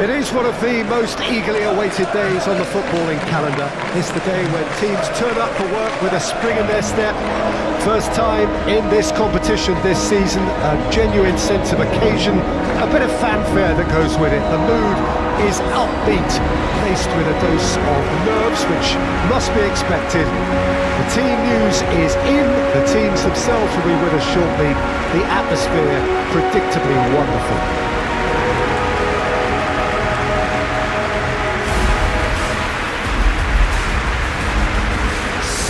It is one of the most eagerly awaited days on the footballing calendar. It's the day when teams turn up for work with a spring in their step. First time in this competition this season, a genuine sense of occasion, a bit of fanfare that goes with it. The mood is upbeat, laced with a dose of nerves, which must be expected. The team news is in, the teams themselves will be with us shortly. The atmosphere predictably wonderful.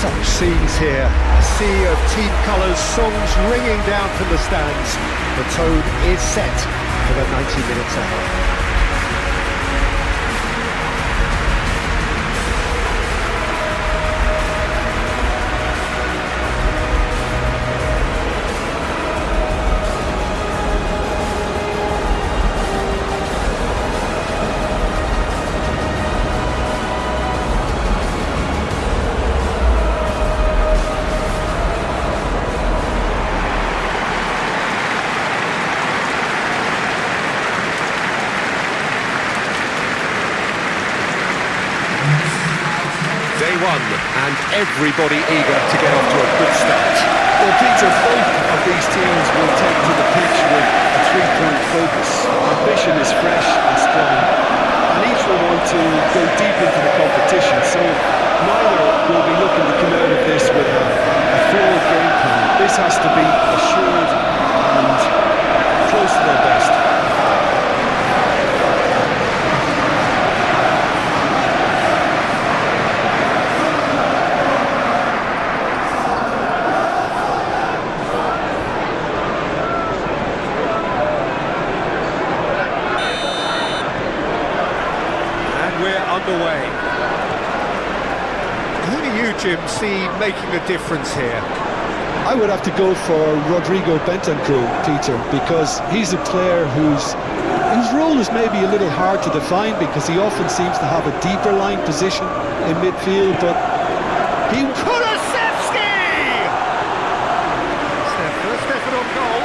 Such scenes here, a sea of team colours, songs ringing down from the stands. The tone is set for the 90 minutes ahead. Day one, and everybody eager to get off to a good start. Well, Peter, both of these teams will take to the pitch with a three-point focus. Ambition is fresh and strong, and each will want to go deep into the competition, so neither will be looking to come out of this with a flawed game plan. This has to be assured and close to their best. Underway. Who do you, Jim, see making a difference here? I would have to go for Rodrigo Bentancur, Peter, because he's a player whose role is maybe a little hard to define because he often seems to have a deeper line position in midfield, but he... Kulusevski! Stefan on goal.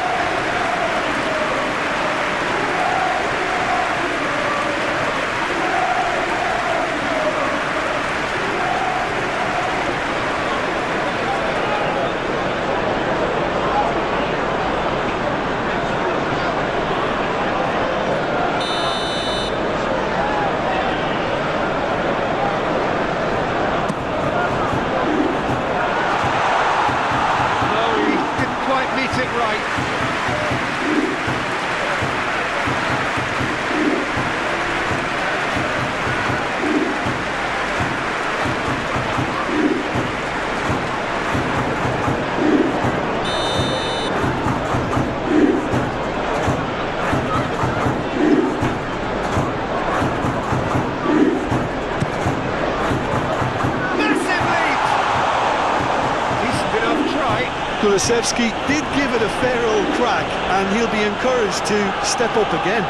Kulusevski did give it a fair old crack, and he'll be encouraged to step up again.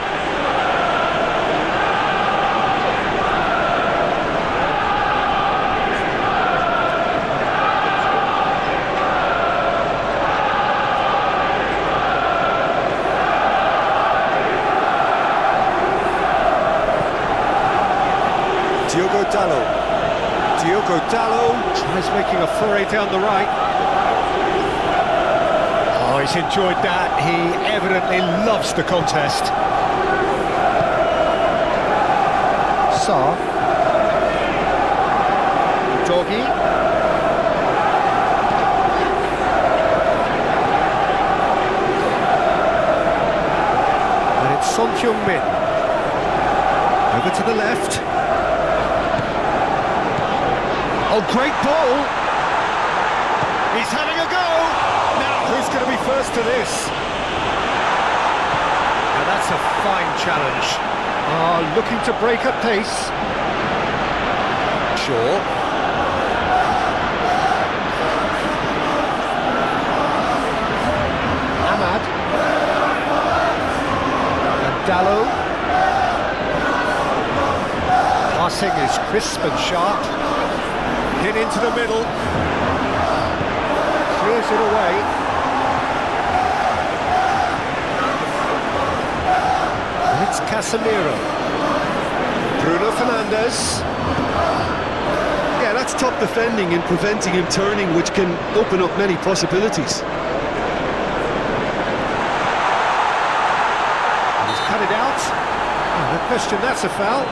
Diogo Dalot tries making a foray down the right. Oh, he's enjoyed that. He evidently loves the contest. Sarr. Doggy. And it's Son Heung-min. Over to the left. Oh, great ball! He's having a go! Now, who's going to be first to this? Now, that's a fine challenge. Looking to break at pace. Shaw. Ahmad. And Dalot. Passing is crisp and sharp. In into the middle, clears it away. And it's Casemiro. Bruno Fernandes. Yeah, that's top defending and preventing him turning, which can open up many possibilities. He's cut it out. Oh, no question, that's a foul.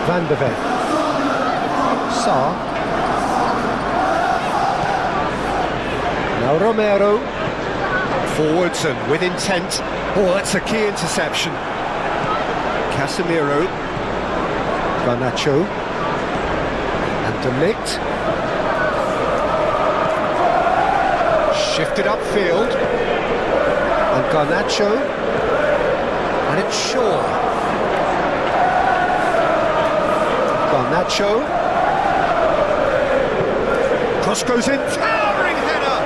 Van de Ven. Sarr. Now Romero. Forwards and with intent. Oh, that's a key interception. Casemiro. Garnacho. And De Ligt. Shifted upfield. And Garnacho. And it's Shaw. Garnacho. Cross goes in. Towering header.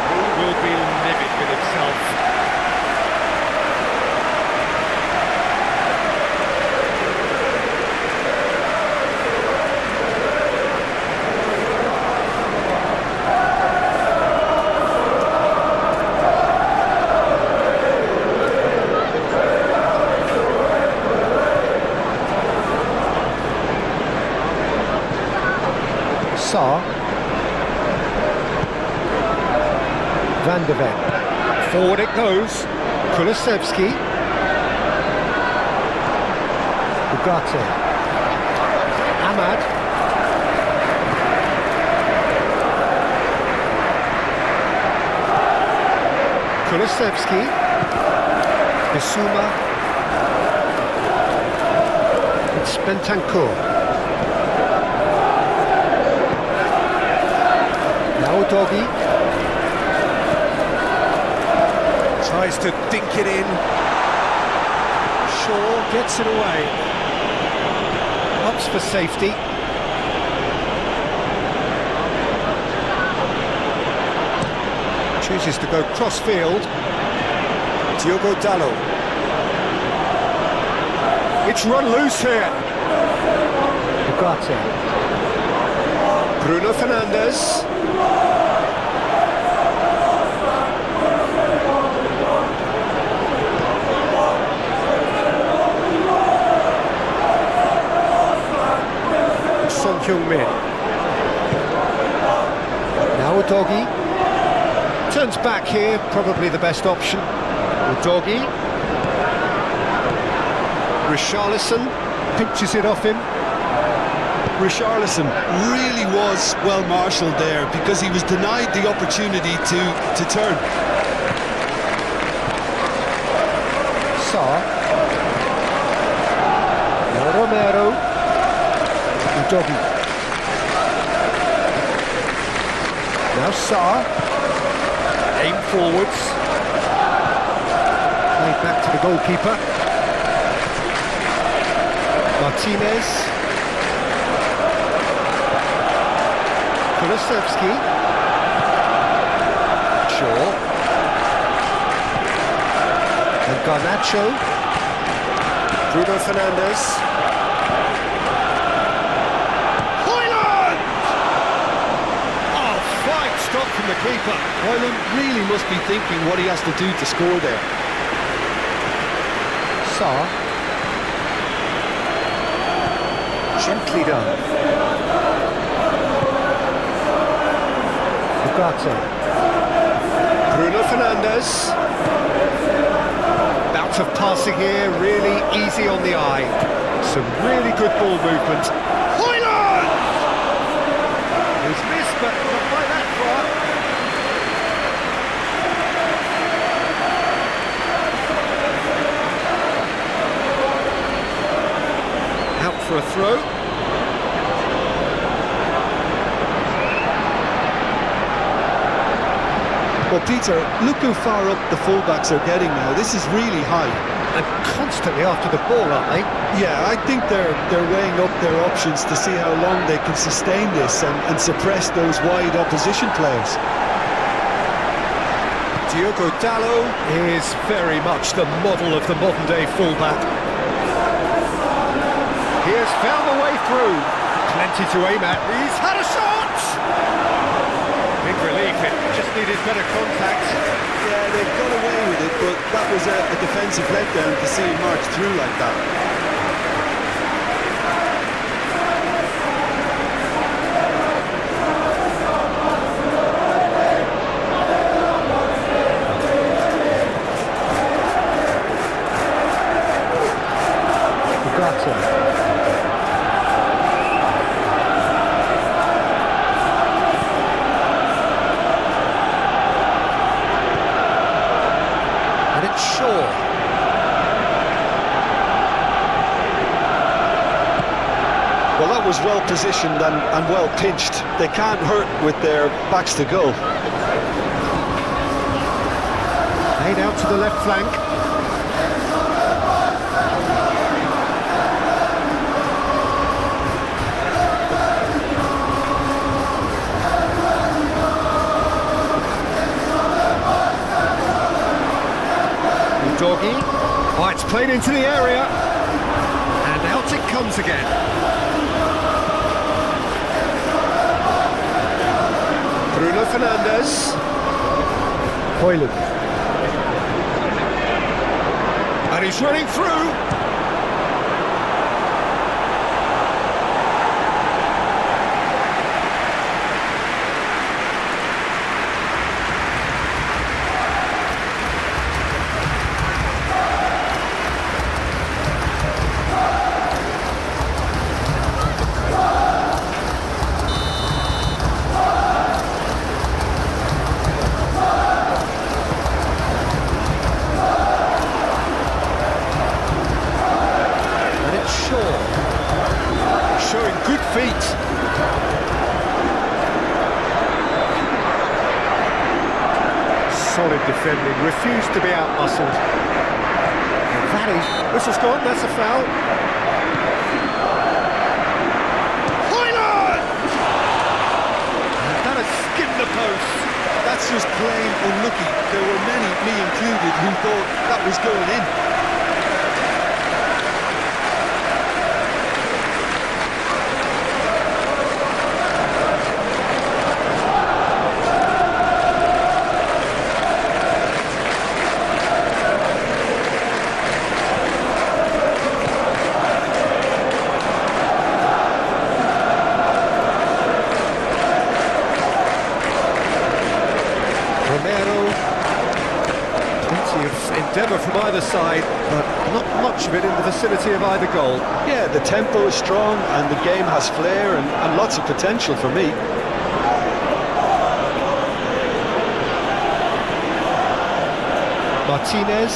Who will be livid with himself? Sarr. Van de Ven. Forward it goes. Kulusevski. Ugarte. Ahmad. Kulusevski. Bissouma. It's Bentancur. Now Doggy tries to dink it in. Shaw gets it away. Opts for safety. Chooses to go cross-field. Diogo Dalot. It's run loose here. Ugarte. Bruno Fernandes. Son Heung-min. Now Udogi. Turns back here, probably the best option. Udogi. Richarlison pinches it off him. Richarlison really was well marshalled there because he was denied the opportunity to turn. Sarr. Now Romero. Udogi. Now Sarr. Aim forwards. Played back to the goalkeeper. Martinez. Kulusevski. Shaw. And Garnacho. Bruno Fernandes. Hoyland! Oh, fine stop from the keeper. Hoyland really must be thinking what he has to do to score there. Sarr. Gently done. Ugarte. Bruno Fernandes. Bout of passing here, really easy on the eye. Some really good ball movement. Hoyland! He's missed, but not by that far. Out for a throw. Well, Peter, look how far up the fullbacks are getting now. This is really high. and constantly after the ball, aren't they? Yeah, I think they're weighing up their options to see how long they can sustain this and suppress those wide opposition players. Diogo Dalot is very much the model of the modern-day fullback. He has found the way through. Plenty to aim at. He's had a shot! Big relief, it just needed better contact. Yeah, they've got away with it, but that was a defensive letdown to see him march through like that. Well, that was well positioned and well pinched. They can't hurt with their backs to goal. Played out to the left flank. Doggy. Oh, it's played into the area. And out it comes again. Bruno Fernandes. Hoyland. And he's running through. Showing good feet. Solid defending, refused to be out-muscled. Whistle's gone, that's a foul. Hoyland! That has skimmed the post. That's just plain unlucky. There were many, me included, who thought that was going in. Endeavour from either side, but not much of it in the vicinity of either goal. Yeah, the tempo is strong and the game has flair and lots of potential for me. Martinez.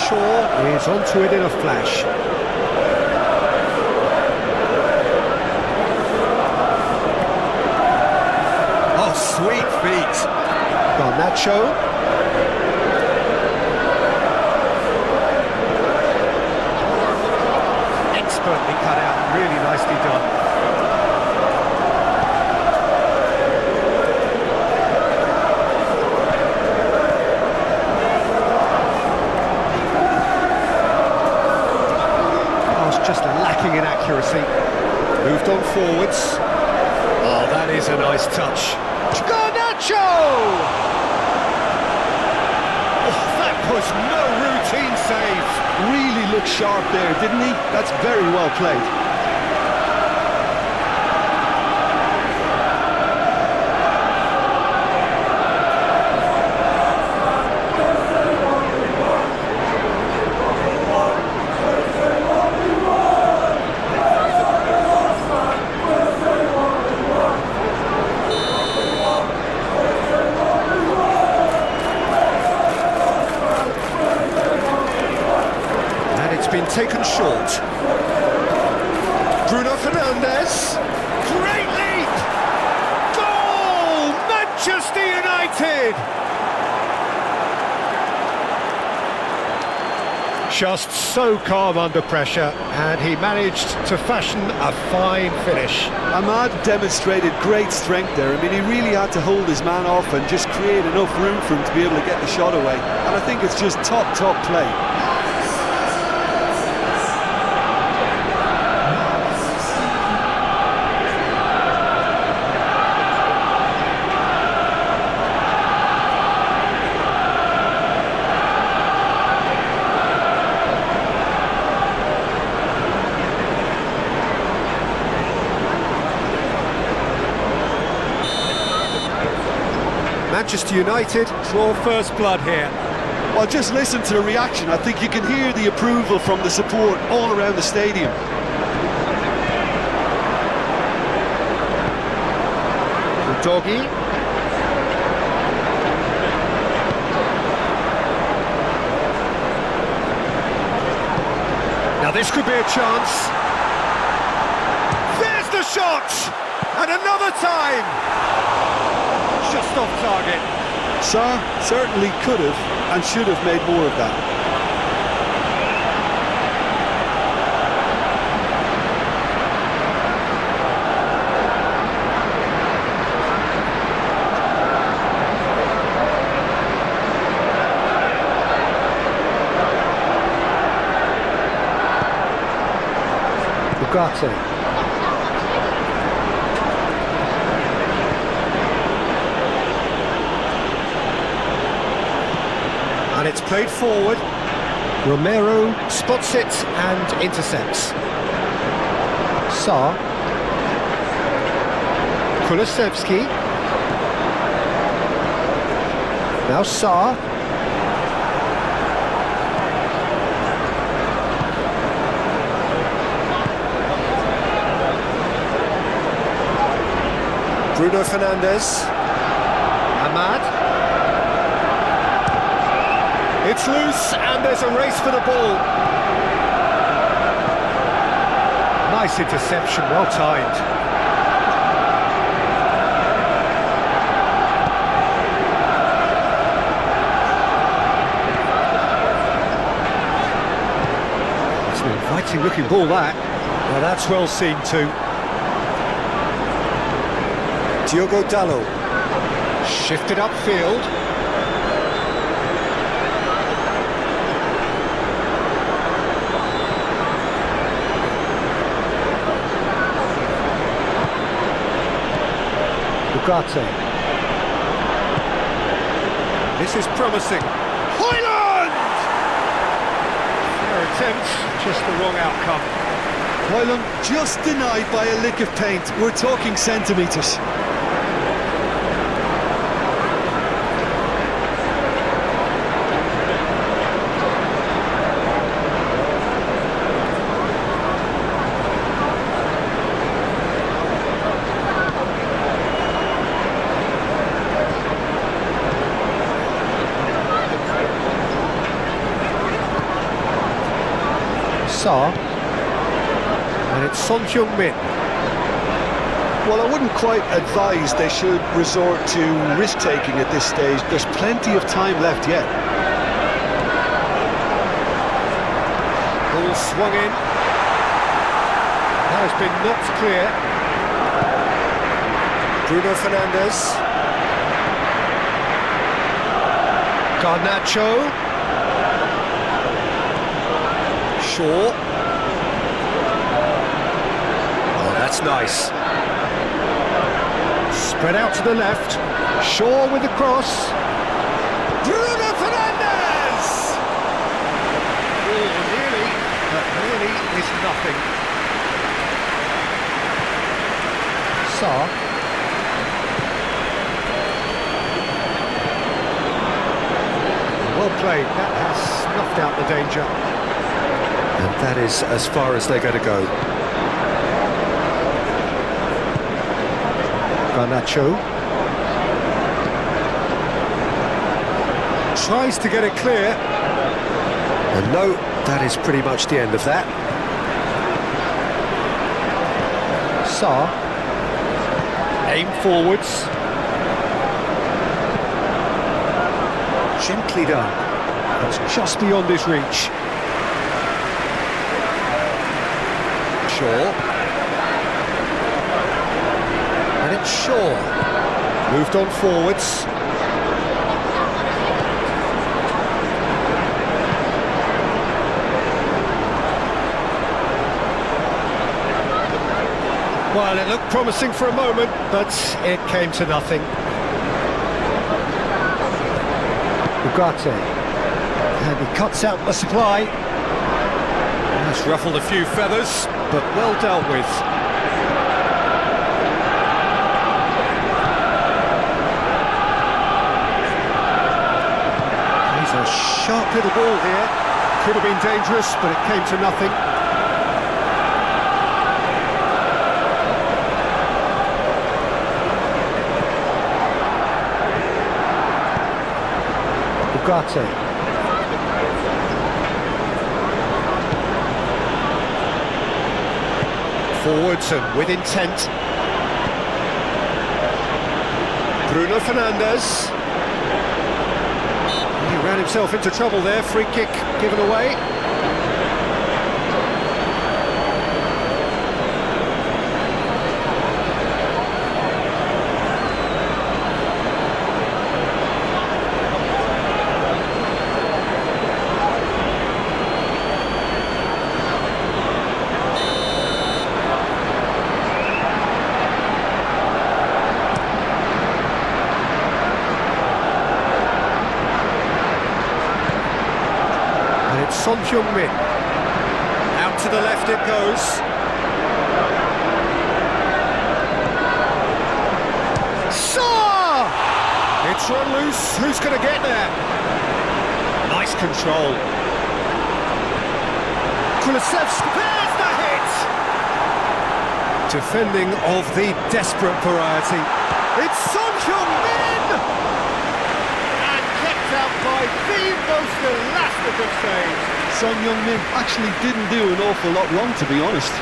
Shaw is onto it in a flash. Oh, sweet feet. Garnacho. Expertly cut out, really nicely done. Pass just lacking in accuracy. Moved on forwards. Oh, that is a nice touch. Garnacho! Oh, that was no routine save. Really looked sharp there, didn't he? That's very well played. Been taken short. Bruno Fernandes. Great leap! Goal! Manchester United! Just so calm under pressure, and he managed to fashion a fine finish. Ahmad demonstrated great strength there. I mean, he really had to hold his man off and just create enough room for him to be able to get the shot away. And I think it's just top play. Manchester United draw first blood here. Well, just listen to the reaction. I think you can hear the approval from the support all around the stadium. Doggy. Now this could be a chance. There's the shot! And another time! Just off target. Sarr certainly could have and should have made more of that. Ugarte. And it's played forward. Romero spots it and intercepts. Sarr. Kulusevski. Now Sarr. Bruno Fernandes. Ahmad. It's loose, and there's a race for the ball. Nice interception, well timed. It's an inviting looking ball, that. Well, that's well seen too. Diogo Dalot. Shifted upfield. Ugarte. This is promising. Højlund! Fair attempt, just the wrong outcome. Højlund just denied by a lick of paint. We're talking centimetres. Sarr, and it's Son Heung-min. Well, I wouldn't quite advise they should resort to risk-taking at this stage. There's plenty of time left yet. Ball swung in. That has been knocked clear. Bruno Fernandes. Garnacho. Shaw. Oh, that's nice. Spread out to the left. Shaw with the cross. Bruno Fernandes! Oh, nearly, but really is nothing. Sarr. Well played. That has snuffed out the danger. And that is as far as they're going to go. Garnacho tries to get it clear. And no, that is pretty much the end of that. Sarr. Aim forwards. Gently done. That's just beyond his reach. Shaw. And it's Shaw. Moved on forwards. Well, it looked promising for a moment, but it came to nothing. Ugarte. And he cuts out the supply. That's ruffled a few feathers, but well dealt with. He's a sharp little ball here. Could have been dangerous, but it came to nothing. Ugarte. Forwards and with intent. Bruno Fernandes. He ran himself into trouble there. Free kick given away. Son Heung-min. Out to the left it goes. Saw! It's run loose. Who's going to get there? Nice control. Kulusevski. There's the hit! Defending of the desperate variety. It's Son Heung-min! Out by the most elastic of saves. Son Heung-min actually didn't do an awful lot wrong, to be honest.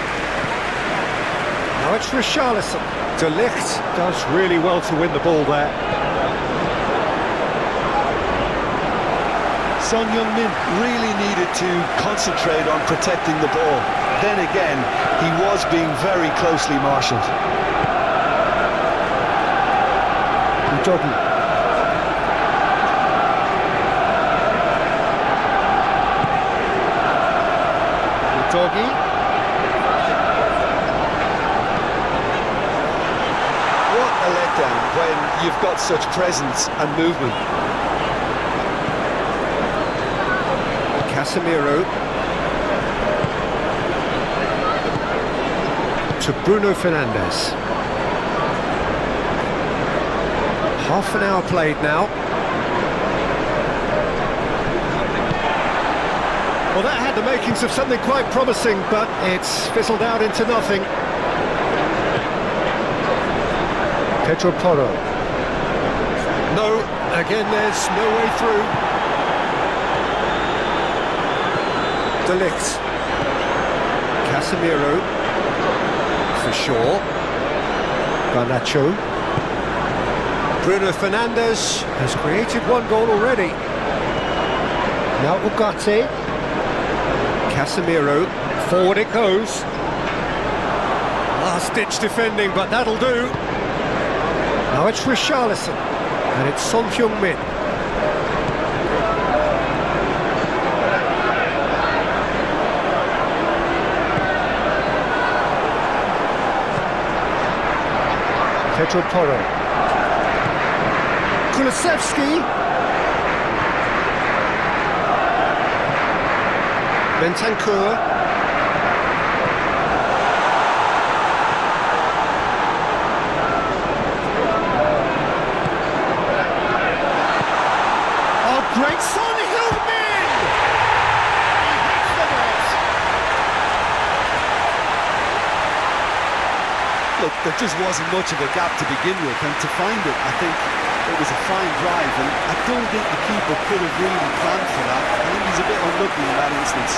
Now it's Richarlison. De Ligt does really well to win the ball there. Son Heung-min really needed to concentrate on protecting the ball. Then again, he was being very closely marshalled. Udogi. Doggy. What a letdown when you've got such presence and movement. Casemiro. To Bruno Fernandes. Half an hour played now. Well, that had the makings of something quite promising, but it's fizzled out into nothing. Pedro Porro. No, again there's no way through. De Ligt. Casemiro. For sure. Garnacho. Bruno Fernandes has created one goal already. Now Ugarte. Casemiro, forward it goes. Last-ditch defending, but that'll do. Now it's Richarlison, and it's Son Heung-min. Pedro Porro. Kulusevski. Bentancur. Oh, great Son Heung-min! He hits the net. Look, there just wasn't much of a gap to begin with, and to find it, I think it was a fine drive, and I don't think the keeper could have really planned for that. I think he's a bit unlucky in that instance.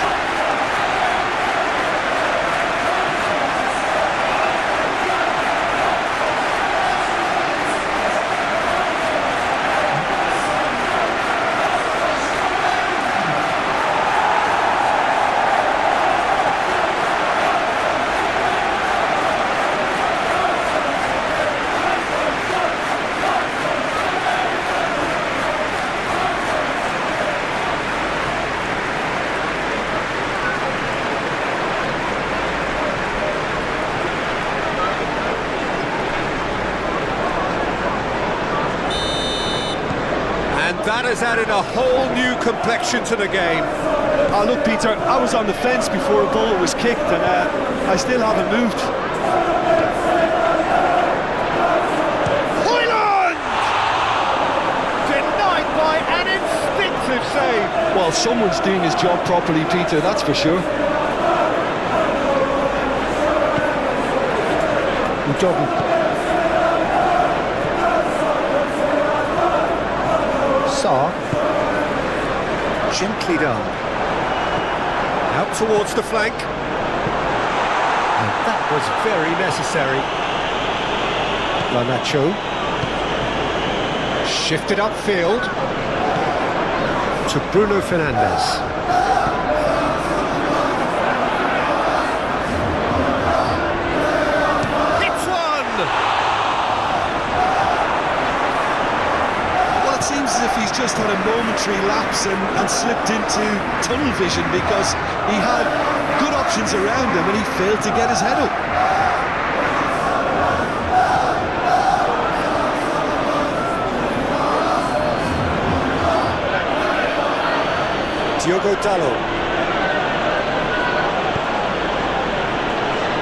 That has added a whole new complexion to the game. Oh, look, Peter, I was on the fence before a ball was kicked, and I still haven't moved. Hoyland! Denied by an instinctive save. Well, someone's doing his job properly, Peter, that's for sure. Jogging. Sarr. Gently done. Out towards the flank. And that was very necessary. Garnacho. Shifted upfield to Bruno Fernandes. Hits one! Well, it seems as if he's just had a momentary lapse and slipped into tunnel vision, because he had good options around him and he failed to get his head up. Diogo Dalot.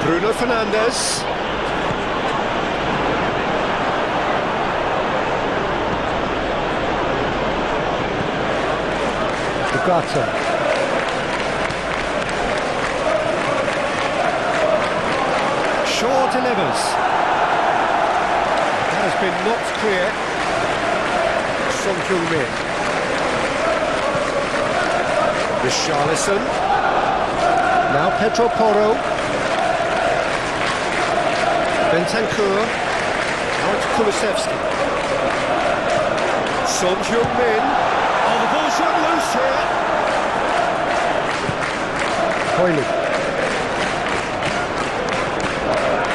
Bruno Fernandes. Ugarte. Shaw delivers. That has been knocked clear. Son Heung-min. Richarlison. Now Pedro Porro. Bentancur. Now it's Kulusevski. Son Heung-min. Oh, the ball's run loose here. Hoyland.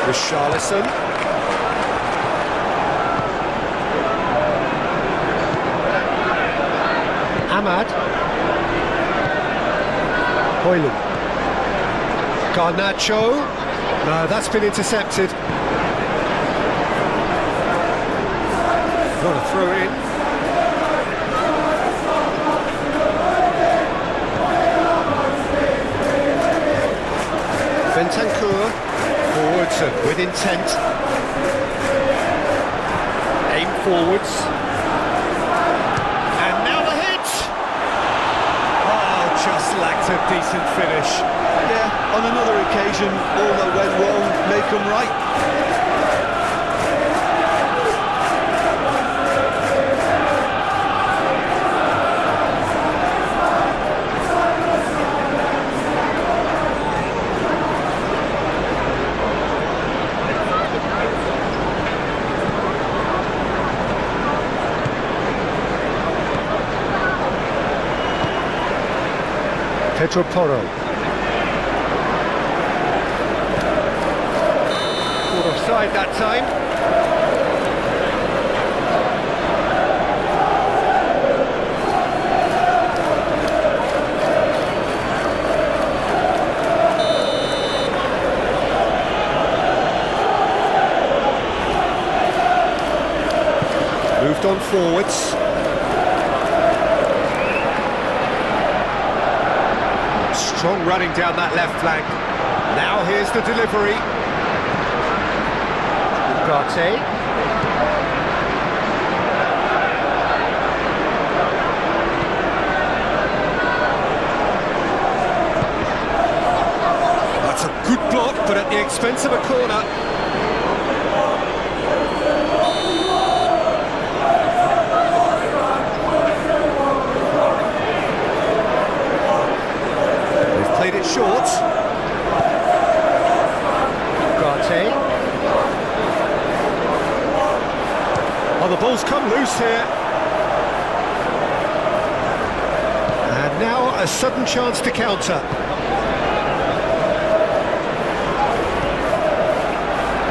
Richarlison. Ahmad. Hoyland. Garnacho. No, that's been intercepted. Got to throw in. Bentancur. Forwards and with intent. Aim forwards. And now the hit! Oh, just lacked a decent finish. Yeah, on another occasion, all that went wrong may come right. Pedro Porro. Caught offside that time. Moved on forwards. Strong running down that left flank. Now here's the delivery. Ugarte. That's a good block, but at the expense of a corner. Played it short. Ugarte. Oh, the ball's come loose here. And now a sudden chance to counter.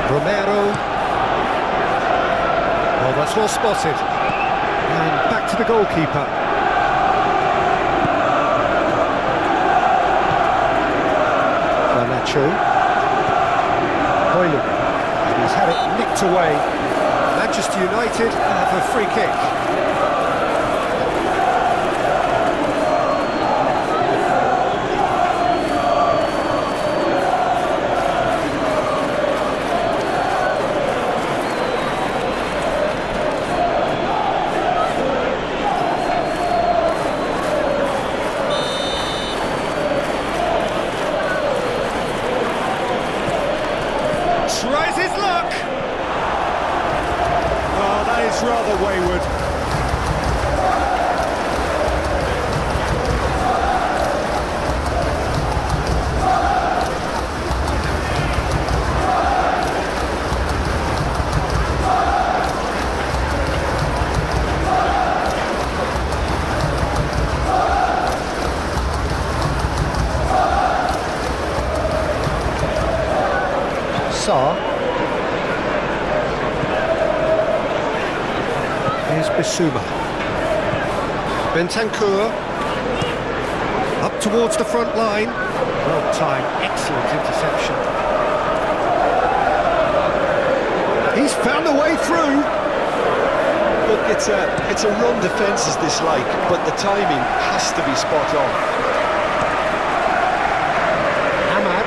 Romero. Oh, that's well spotted. And back to the goalkeeper. Garnacho. Hoyland. And he's had it nicked away. Manchester United have a free kick. his luck! Oh, that is rather wayward. Here's Bissouma. Bentancur. Up towards the front line. Well timed, excellent interception. He's found a way through. Look, it's a run defence is dislike, but the timing has to be spot on. Ahmad.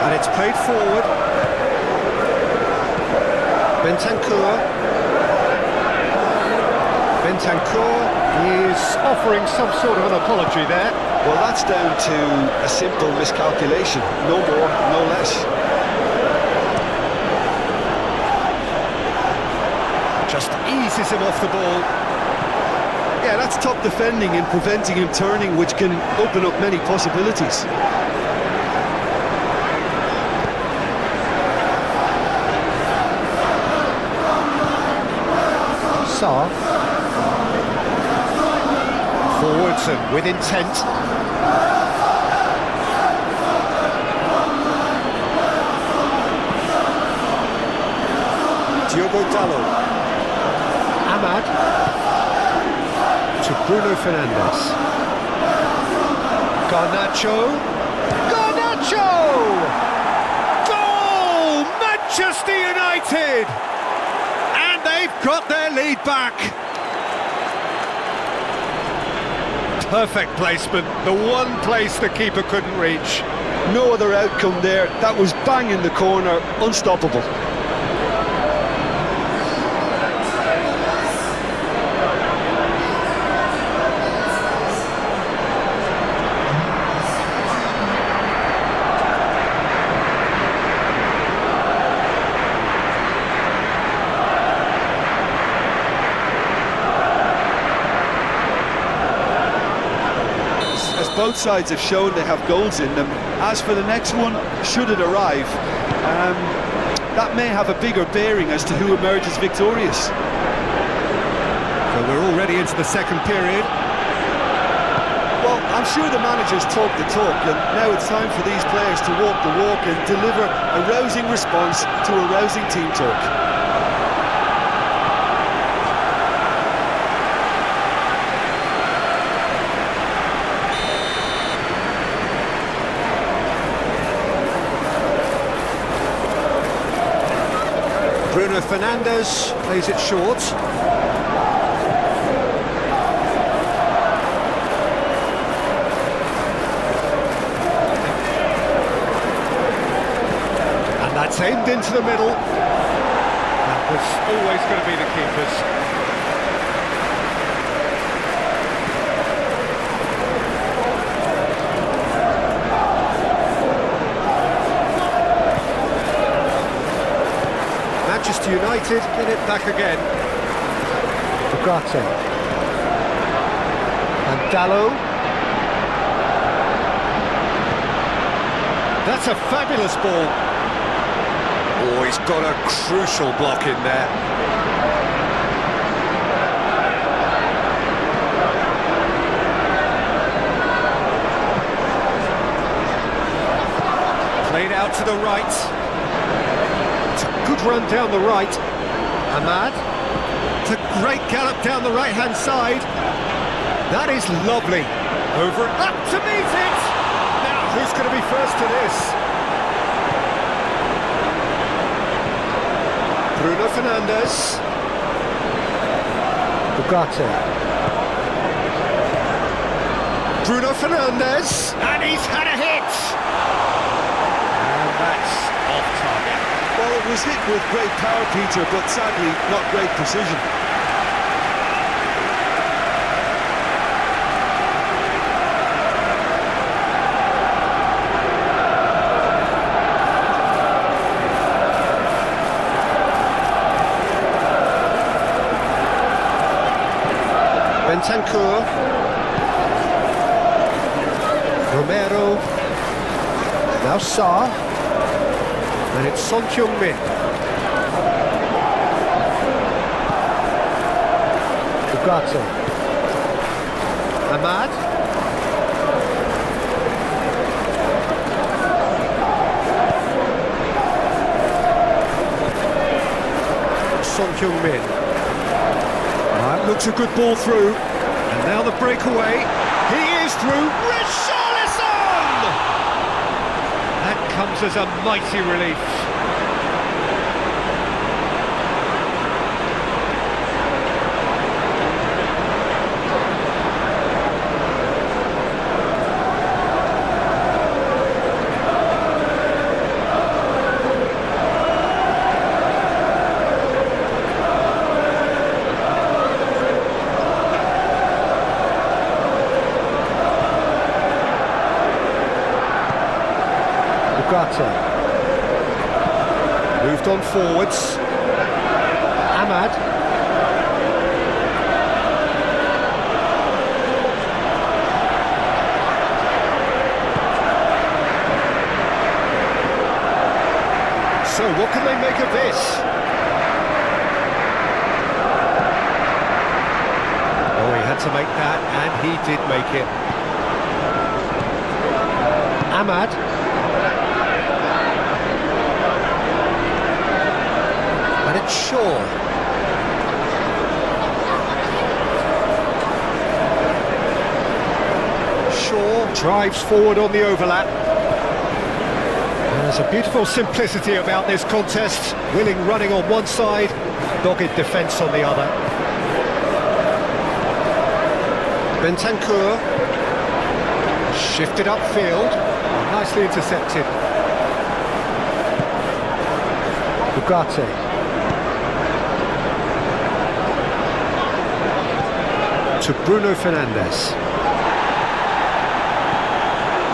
And it's played forward. Bentancur. Bentancur is offering some sort of an apology there. Well, that's down to a simple miscalculation. No more, no less. Just eases him off the ball. Yeah, that's top defending and preventing him turning, which can open up many possibilities. Sarr. Forwards and with intent. Diogo Dalot. Ahmad. To Bruno Fernandes. Garnacho. Garnacho! Goal! Manchester United! And they've got their lead back. Perfect placement, the one place the keeper couldn't reach. No other outcome there. That was bang in the corner, unstoppable. Both sides have shown they have goals in them. As for the next one, should it arrive, that may have a bigger bearing as to who emerges victorious. So we're already into the second period. Well, I'm sure the managers talk the talk, and now it's time for these players to walk the walk and deliver a rousing response to a rousing team talk. Bruno Fernandes plays it short. And that's aimed into the middle. That was Always going to be the keepers. Manchester United get it back again. Ugarte. And Dalot. That's a fabulous ball. Oh, he's got a crucial block in there. Played out to the right. Good run down the right. Ahmad. It's a great gallop down the right-hand side. That is lovely. Over and up to meet it. Now, who's going to be first to this? Bruno Fernandes. Ugarte. Bruno Fernandes. And he's had a hit. And that's off target. Well, it was hit with great power, Peter, but sadly not great precision. Bentancur. Romero. Now Sarr. And it's Son Heung-min. Ugarte. Ahmad. Son Heung-min. That looks a good ball through. And now the breakaway. He is through. Richarlison! That comes as a mighty relief. Ugarte. Moved on forwards. Ahmad. So what can they make of this? Oh, he had to make that, and he did make it. Ahmad. And it's Shaw. Shaw drives forward on the overlap. There's a beautiful simplicity about this contest. Willing running on one side, dogged defence on the other. Bentancur. Shifted upfield. Nicely intercepted. Ugarte. To Bruno Fernandes.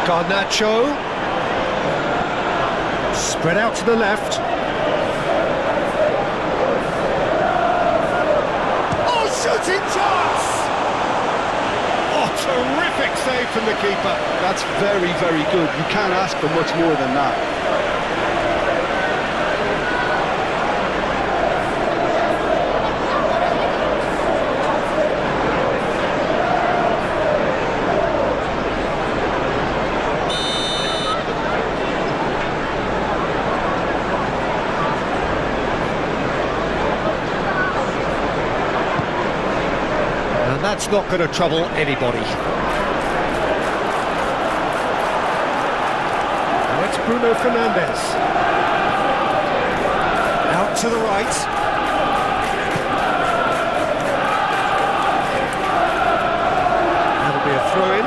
Garnacho. Spread out to the left. Oh, shooting chance! Oh, terrific save from the keeper. That's very, very good. You can't ask for much more than that. That's not going to trouble anybody. Now it's Bruno Fernandes. Out to the right. That'll be a throw-in.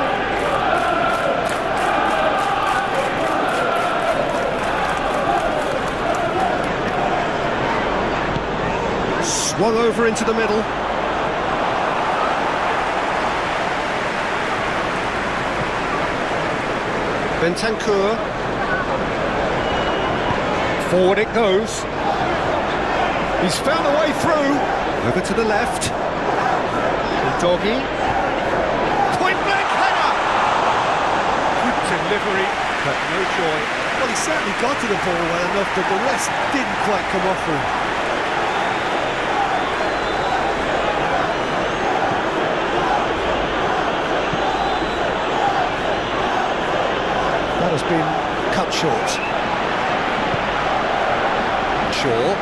Swung over into the middle. Bentancur. Forward it goes. He's found a way through. Over to the left. Doggy. Point blank header! Good delivery, but no joy. Well, he certainly got to the ball well enough, but the rest didn't quite come off for him. That has been cut short. Shaw.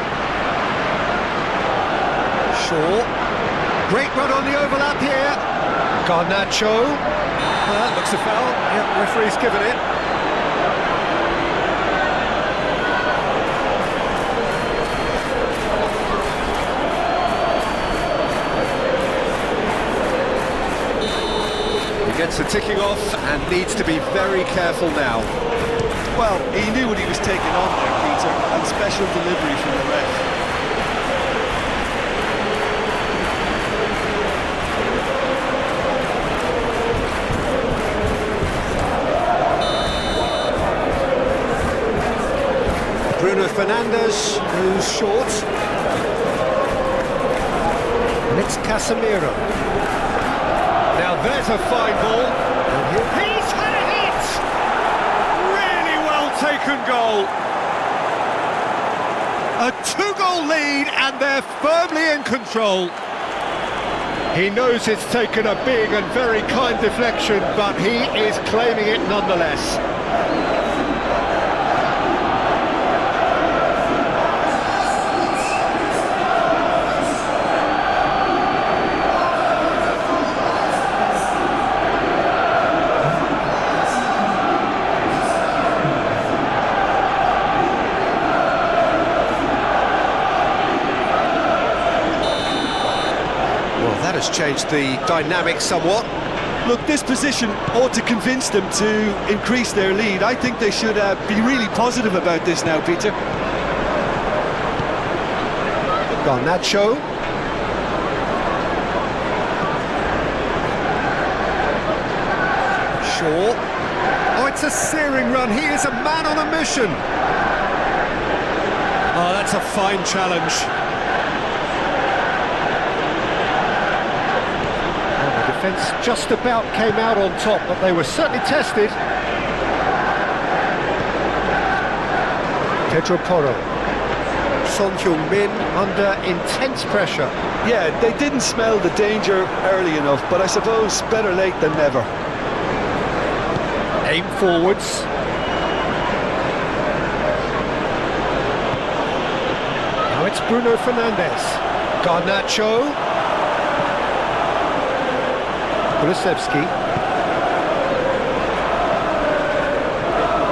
Great run on the overlap here. Garnacho. Looks a foul. Yep, referee's given it. He gets the ticking off and needs to be very careful now. Well, he knew what he was taking on there, Peter, and special delivery from the ref. Bruno Fernandes goes short. And it's Casemiro. Now there's a fine ball. He's had a hit! Really well taken goal. A 2-goal lead and they're firmly in control. He knows it's taken a big and very kind deflection, but he is claiming it nonetheless. That has changed the dynamic somewhat. Look, this position ought to convince them to increase their lead. I think they should be really positive about this now, Peter. Garnacho. Shaw. Oh, it's a searing run. He is a man on a mission. Oh, that's a fine challenge. Defence just about came out on top, but they were certainly tested. Pedro Porro. Son Heung-min under intense pressure. Yeah, they didn't smell the danger early enough, but I suppose better late than never. Aim forwards. Now it's Bruno Fernandes. Garnacho. Kulusevski.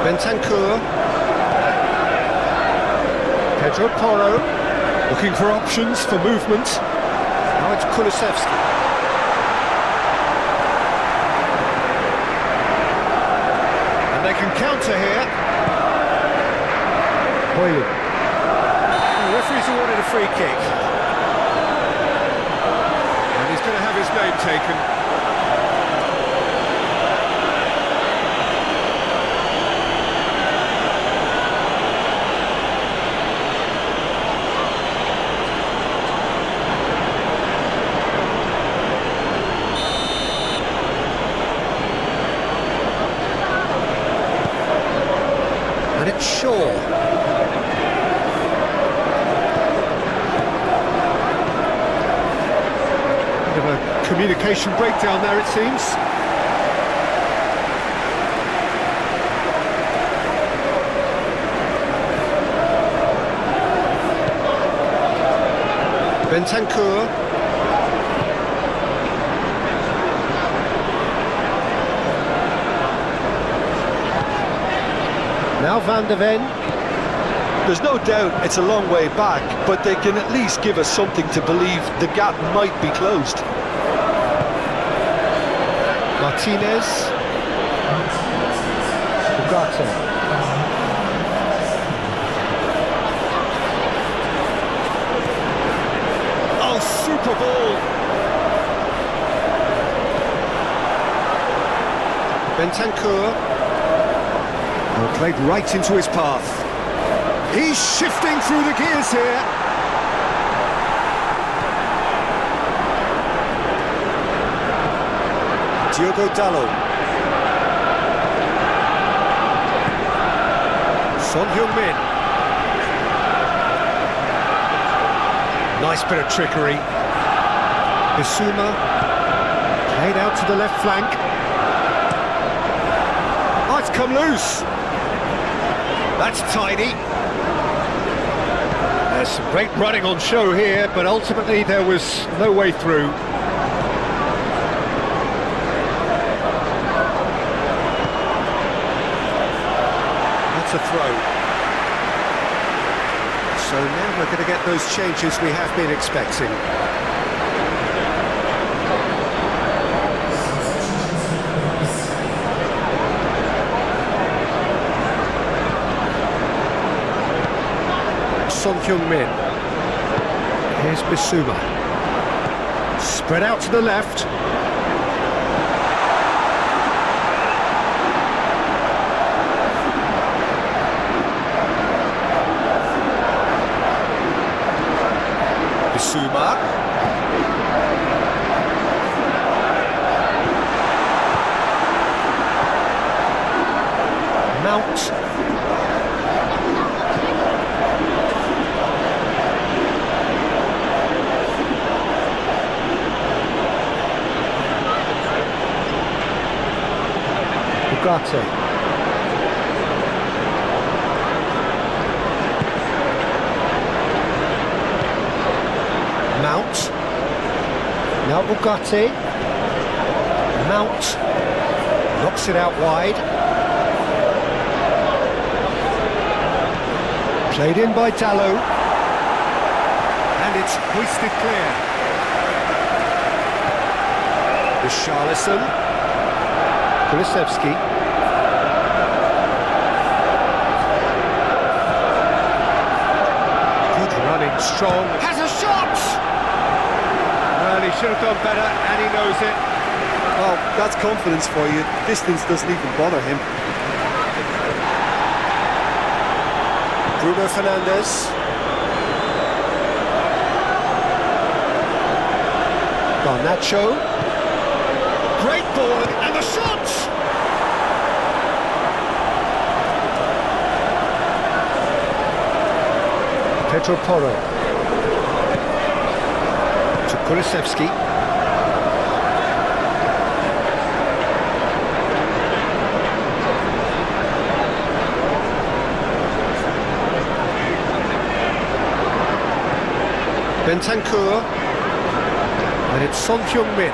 Bentancur. Pedro Porro. Looking for options for movement. Now it's Kulusevski. And they can counter here. Boyle. The referee's awarded a free kick. And he's going to have his name taken. And it's Shaw. Bit of a communication breakdown there, it seems. Bentancur. Now Van de Ven. There's no doubt it's a long way back, but they can at least give us something to believe the gap might be closed. Martinez. Ugarte. Oh, super ball. Bentancur. Well, played right into his path. He's shifting through the gears here. Diogo Dalot. Son Heung-min. Nice bit of trickery. Bissouma. Played out to the left flank. Oh, it's come loose. That's tidy. There's some great running on show here, but ultimately there was no way through. That's a throw. So now we're going to get those changes we have been expecting. Son Heung-min. Here's Bissouma. Spread out to the left. Bissouma. Mount. Ugarte. Mount. Now Ugarte. Mount. Knocks it out wide. Played in by Dalot. And it's hoisted clear. Richarlison. Kulusevski. Good running, strong. Has a shot! Well, he should have done better, and he knows it. Well, that's confidence for you. Distance doesn't even bother him. Bruno Fernandes. Garnacho. Great ball and the shot! Pedro Porro. To Kulusevski. Bentancur, and it's Son Heung-min.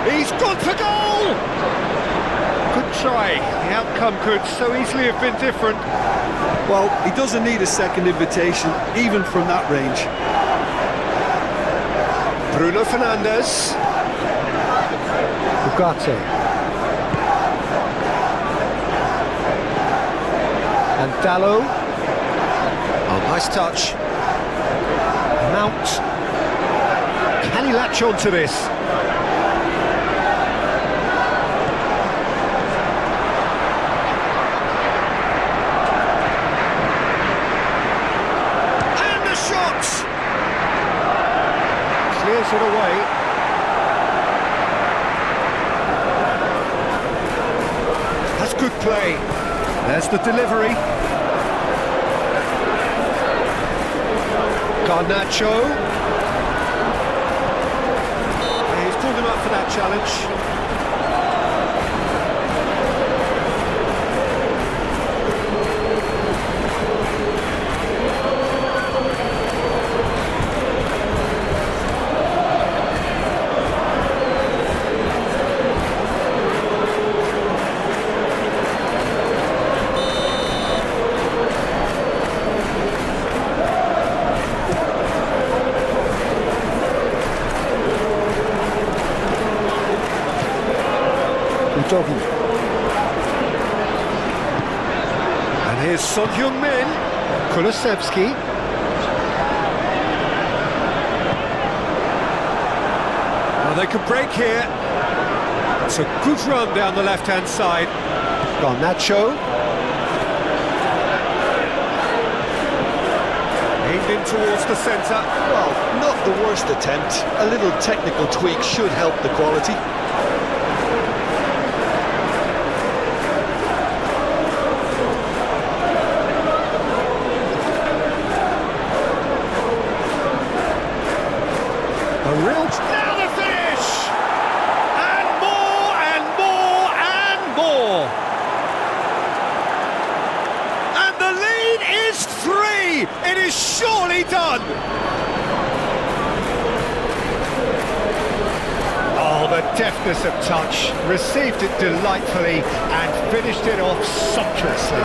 He's gone for goal! Good try. The outcome could so easily have been different. Well, he doesn't need a second invitation, even from that range. Bruno Fernandes. Ugarte. And Dalot. Oh, nice touch. Mount. Can he latch on to this? And the shot! Clears it away. That's good play. There's the delivery. Garnacho. He's pulled him up for that challenge. Doggy. And here's Son Heung-min. Kulusevski. Well, they could break here. It's a good run down the left-hand side. Garnacho. Aimed in towards the centre. Well, not the worst attempt. A little technical tweak should help the quality. Now the finish! And more and more and more! And the lead is 3! It is surely done! Oh, the deftness of touch. Received it delightfully and finished it off sumptuously.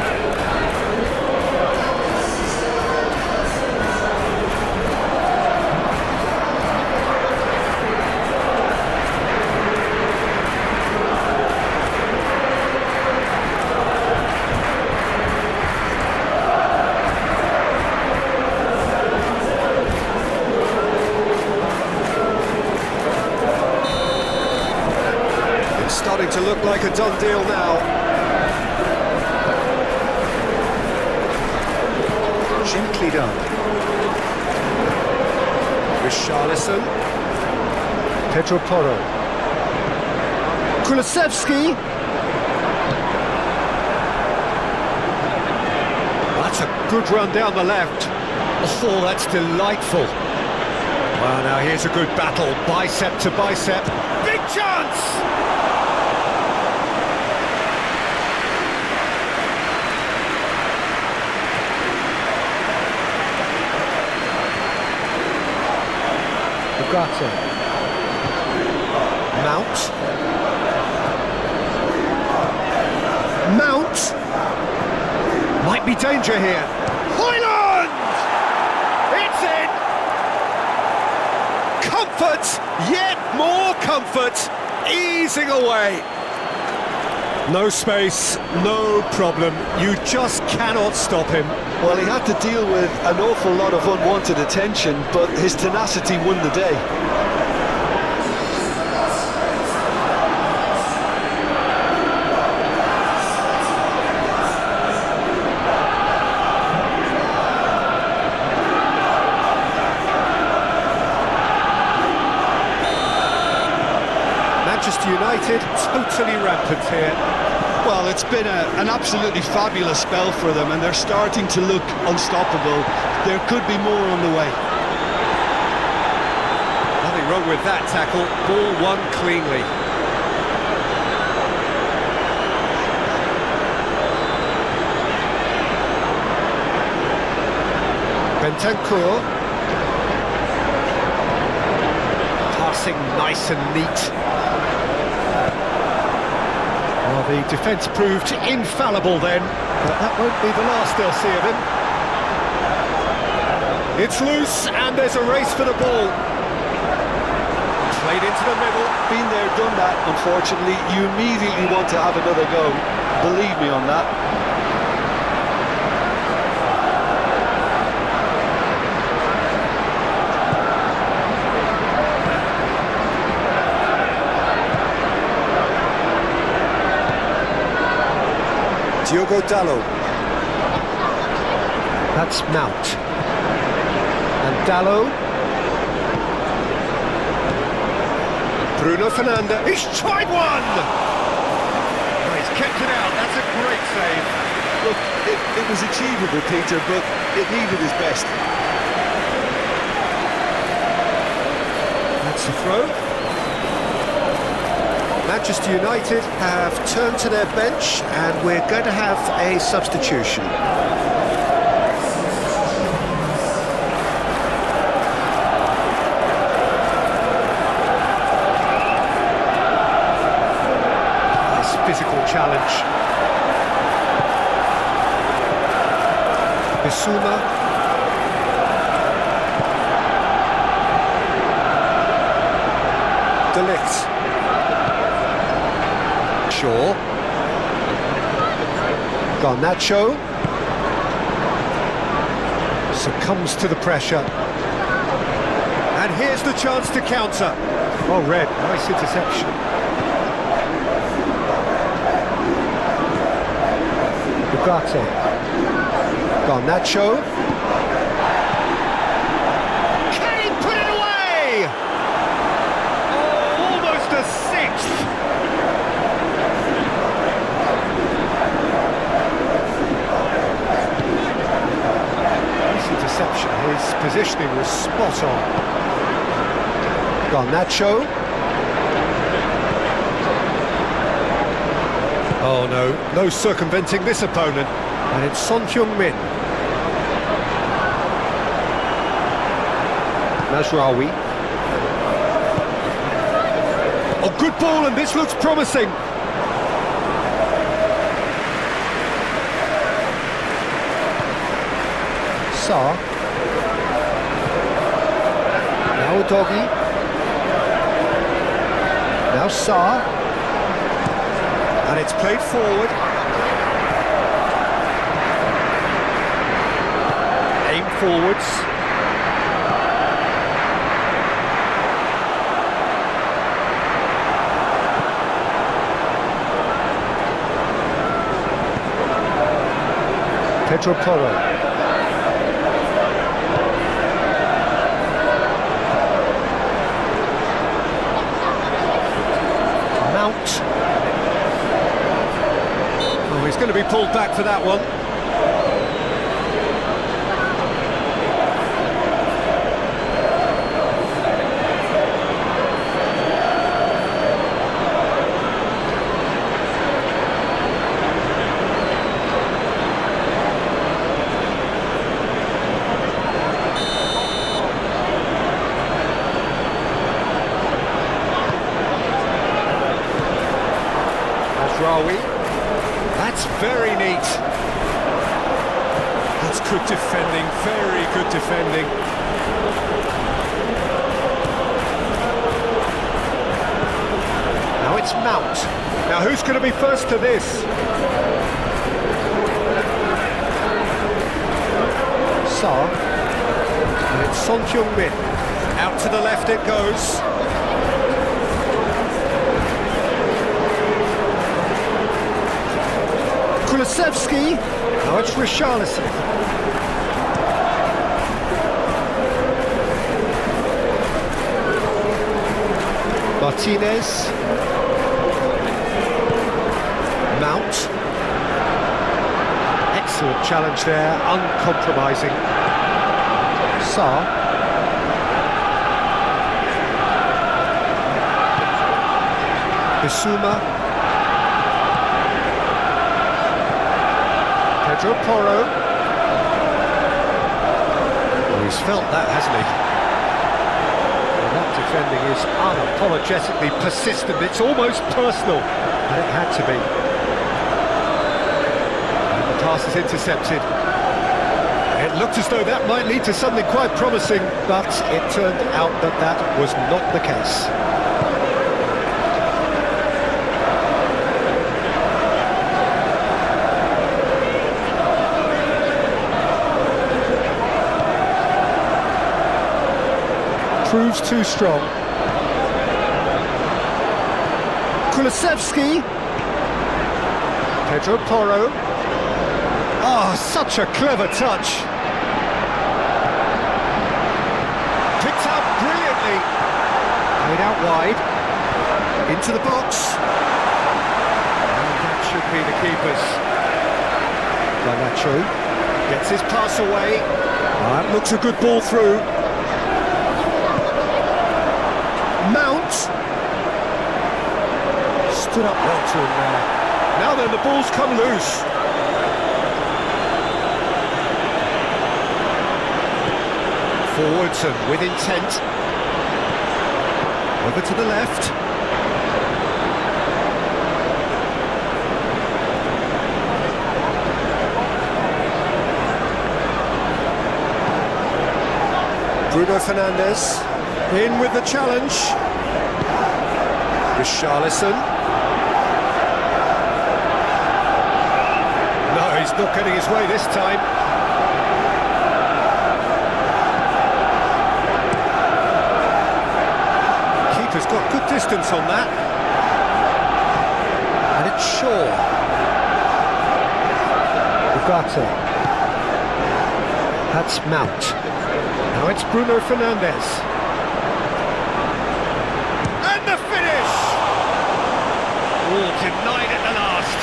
Starting to look like a done deal now. Gently done. Richarlison. Pedro Porro. Kulusevski. It's a good run down the left. Oh, that's delightful. Well, now here's a good battle, bicep to bicep. Big chance! Ugarte. Mount. Might be danger here. Højlund! It's in! Comfort! Yet more comfort! Easing away. No space, no problem. You just cannot stop him. Well, he had to deal with an awful lot of unwanted attention, but his tenacity won the day. Manchester United totally rampant here. Well, it's been an absolutely fabulous spell for them, and they're starting to look unstoppable. There could be more on the way. Nothing wrong with that tackle. Ball won cleanly. Bentancur. Passing nice and neat. Well, the defence proved infallible then, but that won't be the last they'll see of him. It's loose, and there's a race for the ball. Played into the middle. Been there, done that, unfortunately. You immediately want to have another go. Believe me on that. Diogo Dalot. That's Mount. And Dalot. Bruno Fernandes. He's tried one! Oh, he's kept it out. That's a great save. Look, it was achievable, Peter, but it needed his best. That's the throw. Manchester United have turned to their bench, and we're going to have a substitution. Nice physical challenge. Bissouma. De Ligt. Shaw. Garnacho succumbs to the pressure, and here's the chance to counter. Oh, red, nice interception. Ugarte. Garnacho. Can he put it away? Oh, almost a sixth. Interception. His positioning was spot on. Garnacho. Oh no circumventing this opponent. And it's Son Heung-min. Mazraoui. Oh, good ball, and this looks promising. Sarr. Now Udogie. Now Sarr. And it's played forward. Aim forwards. Pedro Porro. Oh, he's going to be pulled back for that one. Mazraoui. That's very neat. That's good defending, very good defending. Now it's Mount. Now who's going to be first to this? Sarr. And it's Son Heung-min. Out to the left it goes. Kulusevski. Now it's Richarlison. Martinez. Mount. Excellent challenge there, uncompromising. Sarr. Bissouma. Pedro Porro. Oh, he's felt that, hasn't he? And that defending is unapologetically persistent. It's almost personal, and it had to be. And the pass is intercepted. It looked as though that might lead to something quite promising, but it turned out that that was not the case. Proves too strong. Kulusevski. Pedro Porro. Oh, such a clever touch. Picked out brilliantly. Played out wide. Into the box. And that should be the keeper's. Garnacho gets his pass away. That looks a good ball through. Mount stood up well to him there. Now then, the ball's come loose. Forwards and with intent. Over to the left. Bruno Fernandes. In with the challenge. Richarlison. No, he's not getting his way this time. Keeper's got good distance on that. And it's Shaw. Ugarte. That's Mount. Now it's Bruno Fernandes. Denied at the last.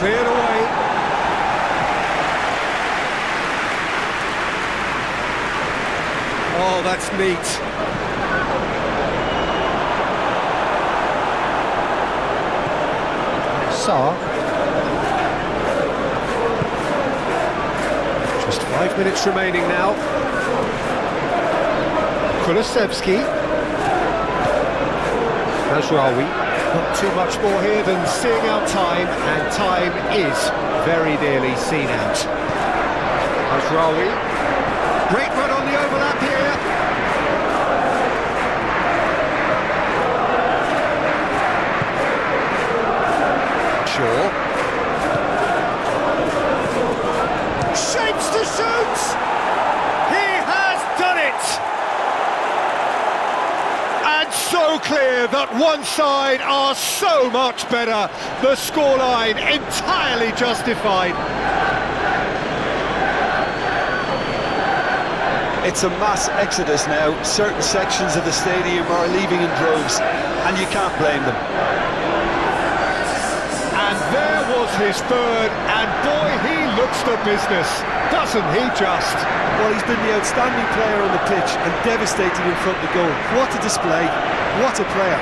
Cleared away. Oh, that's neat. Sarr. Just 5 minutes remaining now. Kulusevski. Mazraoui. Not too much more here than seeing out time, and time is very nearly seen out. Mazraoui. Great run on the overlap here. Shaw. Shapes to shoot! He has done it! So clear that one side are so much better. The scoreline entirely justified. It's a mass exodus now. Certain sections of the stadium are leaving in droves, and you can't blame them. his third, and boy, he looks the business, doesn't he just? Well, he's been the outstanding player on the pitch and devastating in front of the goal. What a display, what a player.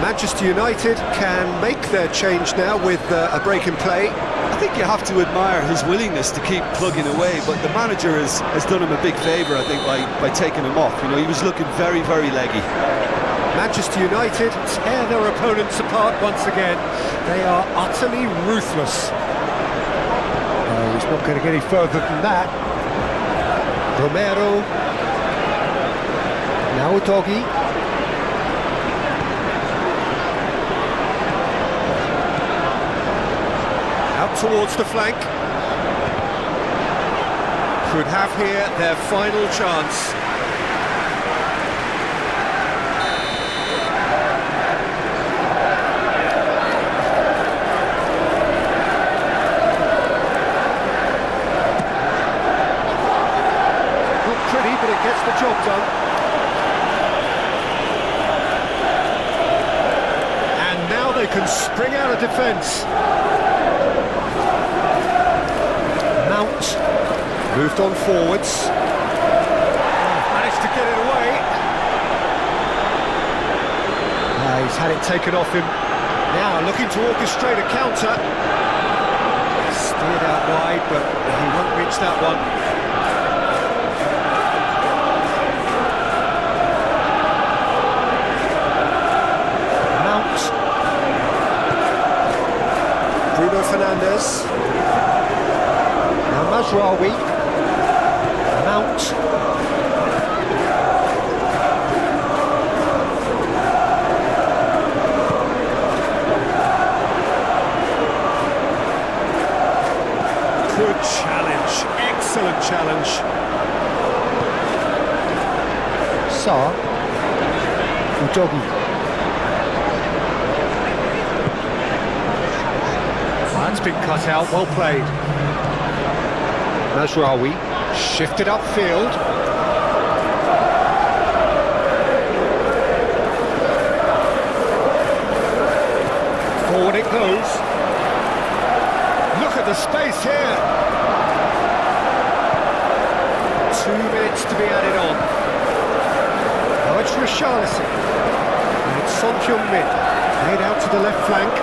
Manchester United can make their change now with a break in play. I think you have to admire his willingness to keep plugging away, but the manager has done him a big favour, I think, by taking him off. You know, he was looking very, very leggy. Manchester United tear their opponents apart once again. They are utterly ruthless. Oh, he's not going to get any further than that. Romero. Now Doggy. Out towards the flank. Could have here their final chance. Not pretty, but it gets the job done. And now they can spring out of defence. Moved on forwards. Managed to get it away. He's had it taken off him. Now looking to orchestrate a counter. Steered out wide, but he won't reach that one. Mount. Bruno Fernandes. Now Mazraoui. Mount. Good challenge, excellent challenge. Sarr. Udogi. That's been cut out, well played. Mazraoui. Shifted upfield. Forward it goes. Look at the space here. 2 minutes to be added on. Now it's Richarlison. And it's Son Heung-min. Made out to the left flank.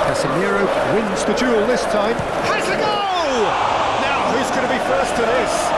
Casemiro wins the duel this time. Has a goal! Now who's going to be first to this?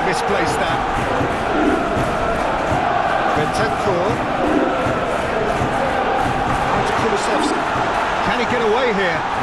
Misplaced that. Bentancur. Out to Kulusevski. Can he get away here?